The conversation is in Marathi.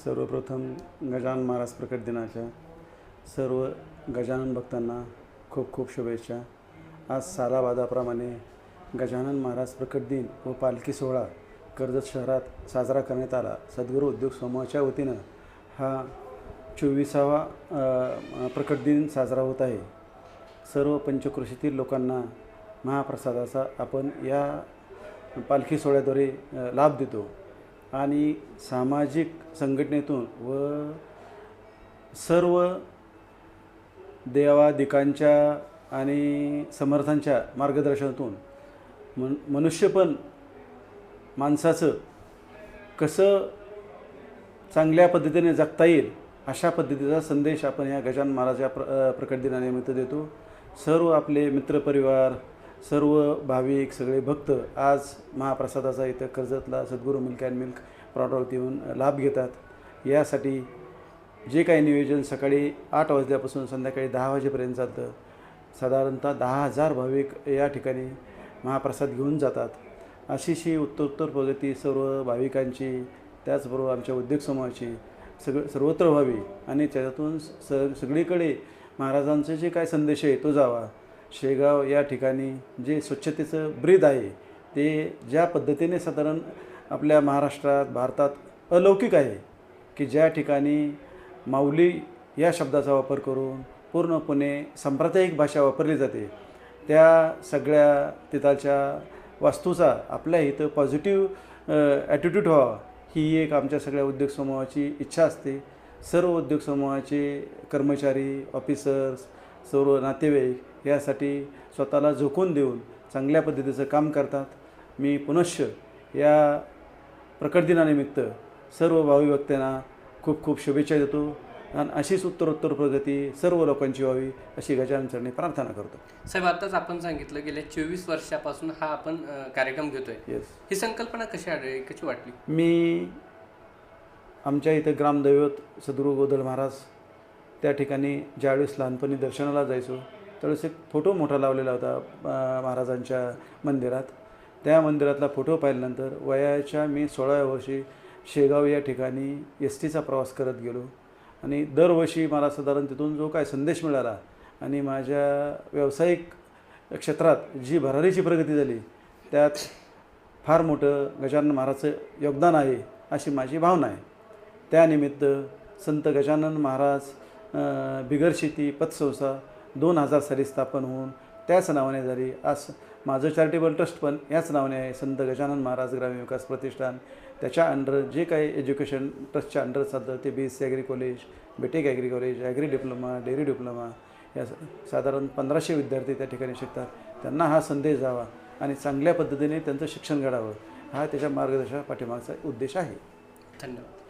सर्वप्रथम गजानन महाराज प्रकट दिनाच्या सर्व गजानन भक्तांना खूप खूप शुभेच्छा। आज सालाबादाप्रमाणे गजानन महाराज प्रकट दिन व पालखी सोहळा कर्जत शहरात साजरा करण्यात आला। सद्गुरू उद्योग समूहाच्या वतीनं हा 24वा प्रकट दिन साजरा होत आहे। सर्व पंचक्रोशीतील लोकांना महाप्रसादाचा आपण या पालखी सोहळ्याद्वारे लाभ देतो आणि सामाजिक संघटनेतून व सर्व देवादिकांच्या आणि समर्थांच्या मार्गदर्शनातून मनुष्यपण माणसाचं कसं चांगल्या पद्धतीने जगता येईल अशा पद्धतीचा संदेश आपण या गजानन महाराज प्रकट दिनानिमित्त देतो। सर्व आपले मित्रपरिवार, सर्व भाविक, सगळे भक्त आज महाप्रसादाचा इथं कर्जतला सद्गुरू मिल्क अँड मिल्क प्रॉडक्ट येऊन लाभ घेतात। यासाठी जे काही नियोजन सकाळी 8 वाजल्यापासून संध्याकाळी 10 वाजेपर्यंत चालतं। साधारणतः 10,000 भाविक या ठिकाणी महाप्रसाद घेऊन जातात। अशीशी उत्तरोत्तर प्रगती सर्व भाविकांची, त्याचबरोबर आमच्या उद्योग समूहाची सर्वत्र व्हावी आणि त्याच्यातून सगळीकडे महाराजांचे जे काय संदेश आहे तो जावा। शेगाव या ठिकाणी जे स्वच्छतेचं ब्रीद आहे ते ज्या पद्धतीने साधारण आपल्या महाराष्ट्रात, भारतात अलौकिक आहे की ज्या ठिकाणी माऊली या शब्दाचा वापर करून पूर्णपणे सांप्रदायिक भाषा वापरली जाते, त्या सगळ्या तिथालच्या वास्तूचा आपल्या इथं पॉझिटिव्ह ॲटिट्यूड व्हावा ही एक आमच्या सगळ्या उद्योग समूहाची इच्छा असते। सर्व उद्योग समूहाचे कर्मचारी, ऑफिसर्स, सर्व नातेवाईक यासाठी स्वतःला झोकून देऊन चांगल्या पद्धतीचं काम करतात। मी पुनश्च या प्रकट दिनानिमित्त सर्व भावी भक्तांना खूप खूप शुभेच्छा देतो आणि अशीच उत्तरोत्तर प्रगती सर्व लोकांची व्हावी अशी गजानन चरणी प्रार्थना करतो। साहेब, आताच आपण सांगितलं गेल्या 24 वर्षापासून हा आपण कार्यक्रम घेतोय। ही संकल्पना कशी वाटली? मी आमच्या इथं ग्रामदैवत सद्गुरू गोदल महाराज त्या ठिकाणी ज्यावेळेस लहानपणी दर्शनाला जायचो त्यावेळेस एक फोटो मोठा लावलेला होता महाराजांच्या मंदिरात। त्या मंदिरातला फोटो पाहिल्यानंतर वयाच्या मी 16व्या वर्षी शेगाव या ठिकाणी एसटीचा प्रवास करत गेलो आणि दरवर्षी मला साधारण तिथून जो काय संदेश मिळाला आणि माझ्या व्यावसायिक क्षेत्रात जी भरारीची प्रगती झाली त्यात फार मोठं गजानन महाराजचं योगदान आहे अशी माझी भावना आहे। त्यानिमित्त संत गजानन महाराज बिगर शेती पतसंस्था 2000 साली स्थापन होऊन त्याच नावाने झाली। आज माझं चॅरिटेबल ट्रस्ट पण याच नावाने आहे, संत गजानन महाराज ग्रामीण विकास प्रतिष्ठान। त्याच्या अंडर जे काही एज्युकेशन ट्रस्टच्या अंडर चालतं ते BSc agri college, BTech agri college, agri diploma, dairy diploma या साधारण 1500 विद्यार्थी त्या ठिकाणी शिकतात। त्यांना हा संदेश जावा आणि चांगल्या पद्धतीने त्यांचं शिक्षण घडावं हा त्याच्या मार्गदर्शना पाठीमागचा उद्देश आहे। धन्यवाद।